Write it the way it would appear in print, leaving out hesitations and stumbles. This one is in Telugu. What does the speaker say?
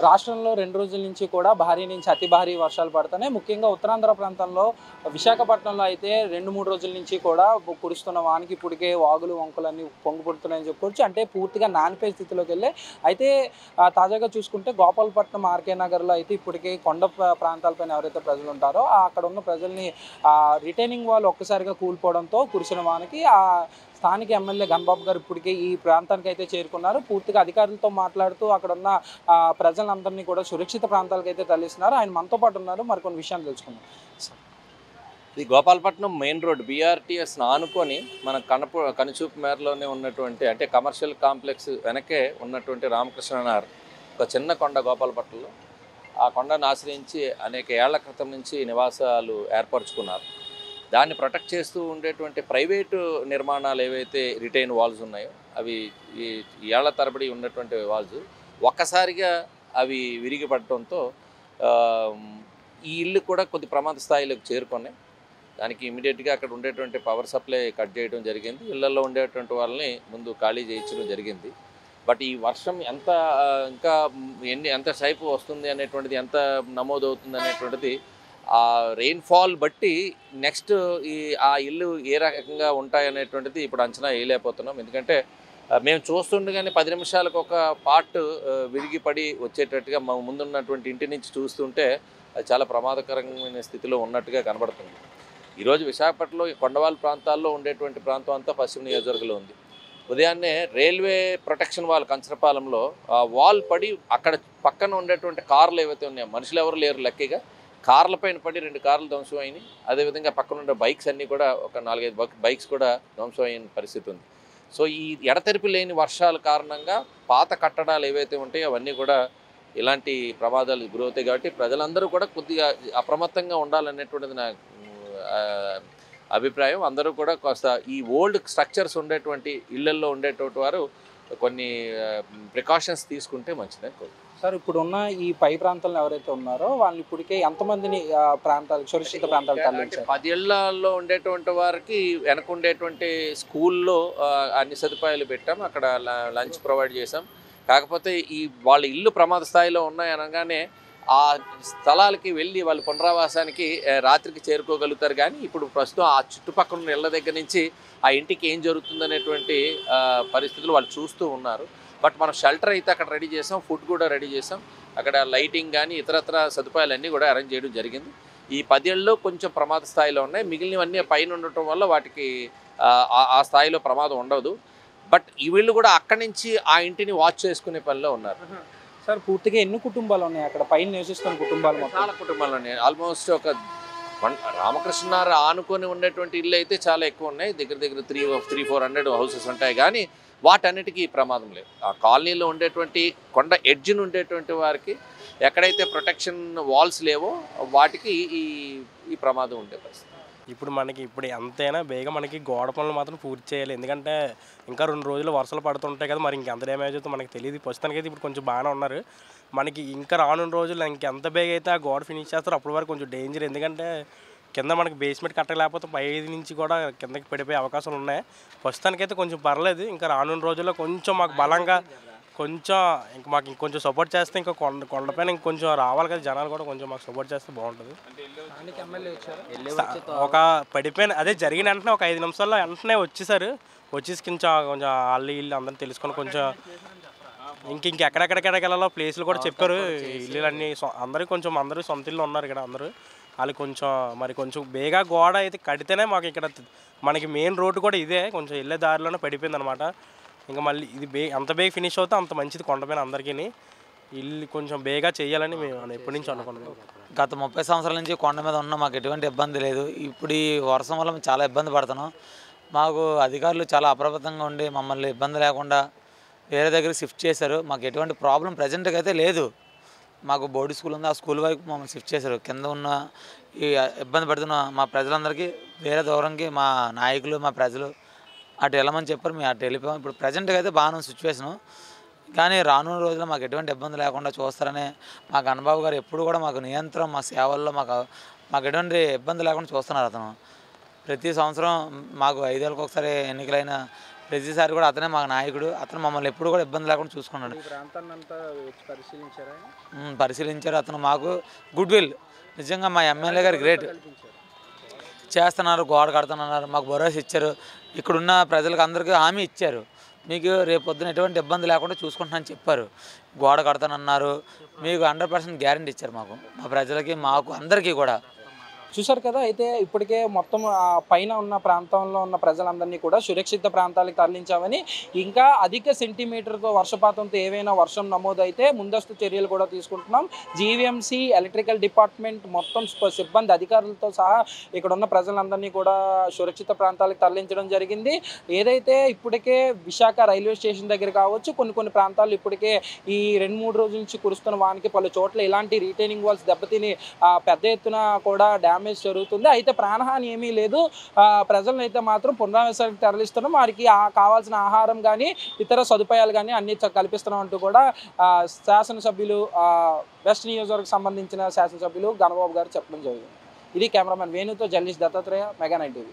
రాష్ట్రంలో 2 రోజుల నుంచి కూడా భారీ నుంచి అతి భారీ వర్షాలు పడుతున్నాయి. ముఖ్యంగా ఉత్తరాంధ్ర ప్రాంతంలో విశాఖపట్నంలో అయితే 2, 3 రోజుల నుంచి కూడా కురుస్తున్న వానకి ఇప్పటికే వాగులు, వంకలన్నీ పొంగి పొర్లుతున్నాయని చెప్పుకోవచ్చు. అంటే పూర్తిగా నానిపోయే స్థితిలోకెళ్ళాయి. అయితే తాజాగా చూసుకుంటే గోపాలపట్నం, ఆర్‌కే నగర్‌లో అయితే ఇప్పటికే కొండ ప్రాంతాలపైన ఎవరైతే ప్రజలు ఉంటారో అక్కడ ఉన్న ప్రజల్ని రిటైనింగ్ వాల్ ఒక్కసారిగా కూలిపోవడంతో కురిసిన వానకి స్థానిక ఎమ్మెల్యే గణబాబు గారు ఇప్పటికే ఈ ప్రాంతానికి అయితే చేరుకున్నారు. పూర్తిగా అధికారులతో మాట్లాడుతూ అక్కడున్న ప్రజలందరినీ కూడా సురక్షిత ప్రాంతాలకైతే తరలిస్తున్నారు. ఆయన మనతో పాటు ఉన్నారు. మరికొన్ని విషయాలు తెలుసుకుందాం. ఇది గోపాలపట్నం మెయిన్ రోడ్ బీఆర్టీఎస్ ఆనుకొని మన కనుచూపు మేరలోనే ఉన్నటువంటి అంటే కమర్షియల్ కాంప్లెక్స్ వెనకే ఉన్నటువంటి రామకృష్ణ నగర్ ఒక చిన్న కొండ గోపాలపట్నంలో. ఆ కొండను ఆశ్రయించి అనేక ఏళ్ల క్రితం నుంచి నివాసాలు ఏర్పరచుకున్నారు. దాన్ని ప్రొటెక్ట్ చేస్తూ ఉండేటువంటి ప్రైవేటు నిర్మాణాలు ఏవైతే రిటైన్ వాల్స్ ఉన్నాయో అవి ఈ ఏళ్ల తరబడి ఉన్నటువంటి వాల్స్ ఒక్కసారిగా అవి విరిగిపడటంతో ఈ ఇల్లు కూడా కొద్ది ప్రమాద స్థాయిలోకి చేరుకున్నాయి. దానికి ఇమీడియట్గా అక్కడ ఉండేటువంటి పవర్ సప్లై కట్ చేయడం జరిగింది. ఇళ్లలో ఉండేటువంటి వాళ్ళని ముందు ఖాళీ చేయించడం జరిగింది. బట్ ఈ వర్షం ఇంకా ఎంత సేపు వస్తుంది అనేటువంటిది, ఎంత నమోదవుతుంది అనేటువంటిది ఆ రెయిన్ఫాల్ బట్టి నెక్స్ట్ ఆ ఇల్లు ఏ రకంగా ఉంటాయనేటువంటిది ఇప్పుడు అంచనా వేయలేకపోతున్నాం. ఎందుకంటే మేము చూస్తుండగానే 10 నిమిషాలకు ఒక పార్ట్ విరిగిపడి వచ్చేటట్టుగా మా ముందున్నటువంటి ఇంటి నుంచి చూస్తుంటే అది చాలా ప్రమాదకరమైన స్థితిలో ఉన్నట్టుగా కనబడుతుంది. ఈరోజు విశాఖపట్నంలో ఈ కొండవాళ్ళ ప్రాంతాల్లో ఉండేటువంటి ప్రాంతం అంతా పశ్చిమ నియోజకవర్గంలో ఉంది. ఉదయాన్నే రైల్వే ప్రొటెక్షన్ వాల్ కంచరపాలెంలో ఆ వాల్ పడి అక్కడ పక్కన ఉండేటువంటి కార్లు ఏవైతే ఉన్నాయో, మనుషులు ఎవరు లేరు, లక్కీగా కార్ల పైన పడి 2 కార్లు ధ్వంసం అయినాయి. అదేవిధంగా పక్కన ఉండే బైక్స్ అన్నీ కూడా ఒక 4-5 బైక్స్ కూడా ధ్వంసం అయిన పరిస్థితి ఉంది. సో ఈ ఎడతెరిపి లేని వర్షాల కారణంగా పాత కట్టడాలు ఏవైతే ఉంటాయో అవన్నీ కూడా ఇలాంటి ప్రమాదాలు గురవుతాయి. కాబట్టి ప్రజలందరూ కూడా కొద్దిగా అప్రమత్తంగా ఉండాలనేటువంటిది నా అభిప్రాయం. అందరూ కూడా కాస్త ఈ ఓల్డ్ స్ట్రక్చర్స్ ఉండేటువంటి ఇళ్లల్లో ఉండేటువంటి వారు కొన్ని ప్రికాషన్స్ తీసుకుంటే మంచిదని కోరుకుంటున్నాను. సార్, ఇప్పుడున్న ఈ పై ప్రాంతాల్లో ఎవరైతే ఉన్నారో వాళ్ళని ఇప్పటికే ఎంతమందిని సురక్షిత ప్రాంతాలకు తరలించారు? 10 ఏళ్లలో ఉండేటువంటి వారికి వెనక ఉండేటువంటి స్కూల్లో అన్ని సదుపాయాలు పెట్టాం. అక్కడ లంచ్ ప్రొవైడ్ చేసాం. కాకపోతే వాళ్ళ ఇల్లు ప్రమాద స్థాయిలో ఉన్నాయి అనగానే ఆ స్థలాలకి వెళ్ళి వాళ్ళు పునరావాసానికి రాత్రికి చేరుకోగలుగుతారు. కానీ ఇప్పుడు ప్రస్తుతం ఆ చుట్టుపక్కల ఉన్న ఇళ్ళ దగ్గర నుంచి ఆ ఇంటికి ఏం జరుగుతుందనేటువంటి పరిస్థితులు వాళ్ళు చూస్తూ ఉన్నారు. బట్ మనం షెల్టర్ అయితే అక్కడ రెడీ చేసాం, ఫుడ్ కూడా రెడీ చేసాం. అక్కడ లైటింగ్ కానీ ఇతరత్ర సదుపాయాలన్నీ కూడా అరేంజ్ చేయడం జరిగింది. ఈ 10 ఏళ్ళలో కొంచెం ప్రమాద స్థాయిలో ఉన్నాయి. మిగిలినవన్నీ పైన ఉండటం వల్ల వాటికి ఆ స్థాయిలో ప్రమాదం ఉండదు. బట్ ఈ వీళ్ళు కూడా అక్కడి నుంచి ఆ ఇంటిని వాచ్ చేసుకునే పనిలో ఉన్నారు. సార్, పూర్తిగా ఎన్ని కుటుంబాలు ఉన్నాయి అక్కడ పైన నివసిస్తున్న కుటుంబాలు? చాలా కుటుంబాలు ఉన్నాయి. ఆల్మోస్ట్ ఒక రామకృష్ణ ఆనుకొని ఉండేటువంటి ఇల్లు అయితే చాలా ఎక్కువ ఉన్నాయి. దగ్గర 300-400 హౌసెస్ ఉంటాయి. కానీ వాటన్నిటికీ ప్రమాదం లేదు. ఆ కాలనీలో ఉండేటువంటి కొండ ఎడ్జిన్ ఉండేటువంటి వారికి ఎక్కడైతే ప్రొటెక్షన్ వాల్స్ లేవో వాటికి ఈ ప్రమాదం ఉండే పరిస్థితి. ఇప్పుడు ఎంతైనా బేగా మనకి గోడ పనులు మాత్రం పూర్తి చేయాలి. ఎందుకంటే ఇంకా 2 రోజులు వర్షాలు పడుతుంటాయి కదా, మరి ఇంకెంత డ్యామేజ్ అవుతుందో మనకి తెలియదు. ప్రస్తుతానికైతే ఇప్పుడు కొంచెం బాగానే ఉన్నారు. మనకి ఇంకా రానున్న రోజులు ఇంకెంత బేగా అయితే ఆ గోడ ఫినిష్ చేస్తారో అప్పటి వరకు కొంచెం డేంజర్. ఎందుకంటే కింద మనకి బేస్మెంట్ కట్టలేకపోతే పై నుంచి కూడా కిందకి పడిపోయే అవకాశాలు ఉన్నాయి. ప్రస్తుతానికైతే కొంచెం పర్లేదు. ఇంకా రానున్న రోజుల్లో కొంచెం మాకు బలంగా మాకు ఇంకొంచెం సపోర్ట్ చేస్తే ఇంకా కొండపైన ఇంకొంచెం రావాలి కదా జనాలు కూడా, కొంచెం మాకు సపోర్ట్ చేస్తే బాగుంటుంది. ఒక పడిపోయిన అదే జరిగిన వెంటనే ఒక 5 నిమిషాల్లో వెంటనే వచ్చేసారు. వచ్చేసి కొంచెం వాళ్ళు ఇల్లు అందరిని తెలుసుకొని కొంచెం ఇంకెక్కడెక్కడికి వెళ్ళాలో ప్లేసులు కూడా చెప్పారు. ఇల్లులన్నీ అందరూ సొంత ఇల్లు ఉన్నారు ఇక్కడ అందరూ. వాళ్ళు కొంచెం బేగా గోడ అయితే కడితేనే మాకు ఇక్కడ మనకి మెయిన్ రోడ్డు కూడా ఇదే, కొంచెం వెళ్ళే దారిలోనే పడిపోయింది అనమాట. ఇంకా మళ్ళీ ఇది ఎంత బేగా ఫినిష్ అవుతే అంత మంచిది కొండపైన అందరికీ. ఇల్లు కొంచెం బేగా చేయాలని మేము ఎప్పటి నుంచి అనుకున్నాం. గత 30 సంవత్సరాల నుంచి కొండ మీద ఉన్న మాకు ఎటువంటి ఇబ్బంది లేదు. ఇప్పుడు ఈ వర్షం వల్ల మేము చాలా ఇబ్బంది పడుతున్నాం. మాకు అధికారులు చాలా అప్రమత్తంగా ఉండి మమ్మల్ని ఇబ్బంది లేకుండా వేరే దగ్గర షిఫ్ట్ చేశారు. మాకు ఎటువంటి ప్రాబ్లం ప్రజెంట్గా అయితే లేదు. మాకు బోర్డు స్కూల్ ఉంది, ఆ స్కూల్ వైపు మమ్మల్ని షిఫ్ట్ చేశారు. కింద ఉన్న ఈ ఇబ్బంది పడుతున్న మా ప్రజలందరికీ వేరే దూరంకి మా నాయకులు మా ప్రజలు అటు వెళ్ళమని చెప్పారు. మేము అటు వెళ్ళిపోయాం. ఇప్పుడు ప్రజెంట్గా అయితే బాగానే సిచ్యువేషను. కానీ రానున్న రోజుల్లో మాకు ఎటువంటి ఇబ్బంది లేకుండా చూస్తారని మా గణబాబు గారు ఎప్పుడు కూడా మాకు నియంత్రణ మా సేవల్లో మాకు ఎటువంటి ఇబ్బంది లేకుండా చూస్తున్నారు. అతను ప్రతి సంవత్సరం మాకు 5 ఏళ్ళకి ఒకసారి ఎన్నికలైన ప్రతిసారి కూడా అతనే మాకు నాయకుడు. అతను మమ్మల్ని ఎప్పుడు కూడా ఇబ్బంది లేకుండా చూసుకున్నాడు. ఈ ప్రాంతాన్ని అంతా వచ్చి పరిశీలించారా ఆయన? పరిశీలించారు. అతను మాకు గుడ్ విల్. నిజంగా మా ఎమ్మెల్యే గారు గ్రేట్. కల్పించారు. చేస్తున్నారు, గోడ కడుతున్నారు, మాకు భరోసా ఇచ్చారు. ఇక్కడున్న ప్రజలకు అందరికీ హామీ ఇచ్చారు. మీకు రేపు పొద్దున ఎటువంటి ఇబ్బంది లేకుండా చూసుకుంటున్నానని చెప్పారు. గోడ కడతానన్నారు. మీకు 100% గ్యారెంటీ ఇచ్చారు మాకు, మా ప్రజలకి, మాకు అందరికీ కూడా. చూశారు కదా. అయితే ఇప్పటికే మొత్తం పైన ఉన్న ప్రాంతంలో ఉన్న ప్రజలందరినీ కూడా సురక్షిత ప్రాంతాలకు తరలించామని, ఇంకా అధిక సెంటీమీటర్తో వర్షపాతంతో ఏవైనా వర్షం నమోదైతే ముందస్తు చర్యలు కూడా తీసుకుంటున్నాం. జీవీఎంసీ, ఎలక్ట్రికల్ డిపార్ట్మెంట్ మొత్తం సిబ్బంది అధికారులతో సహా ఇక్కడ ఉన్న ప్రజలందరినీ కూడా సురక్షిత ప్రాంతాలకు తరలించడం జరిగింది. ఏదైతే ఇప్పటికే విశాఖ రైల్వే స్టేషన్ దగ్గర కావచ్చు, కొన్ని ప్రాంతాలు ఇప్పటికే ఈ 2-3 రోజుల నుంచి కురుస్తున్న వానికి పలు చోట్ల ఇలాంటి రీటైనింగ్ వాల్స్ దెబ్బతిని పెద్ద ఎత్తున కూడా డ్యామేజ్ జరుగుతుంది. అయితే ప్రాణహాని ఏమీ లేదు. ప్రజలను అయితే మాత్రం పునరావాసానికి తరలిస్తున్నాం. వారికి కావాల్సిన ఆహారం కానీ ఇతర సదుపాయాలు కానీ అన్ని కల్పిస్తున్నాం అంటూ కూడా శాసనసభ్యులు, వెస్ట్ నియోజకవర్గం సంబంధించిన శాసనసభ్యులు గణబాబు గారు చెప్పడం జరిగింది. ఇది కెమెరామెన్ వేణుతో జర్నలిస్ట్ దత్తాత్రేయ, మెగా 9 టీవీ.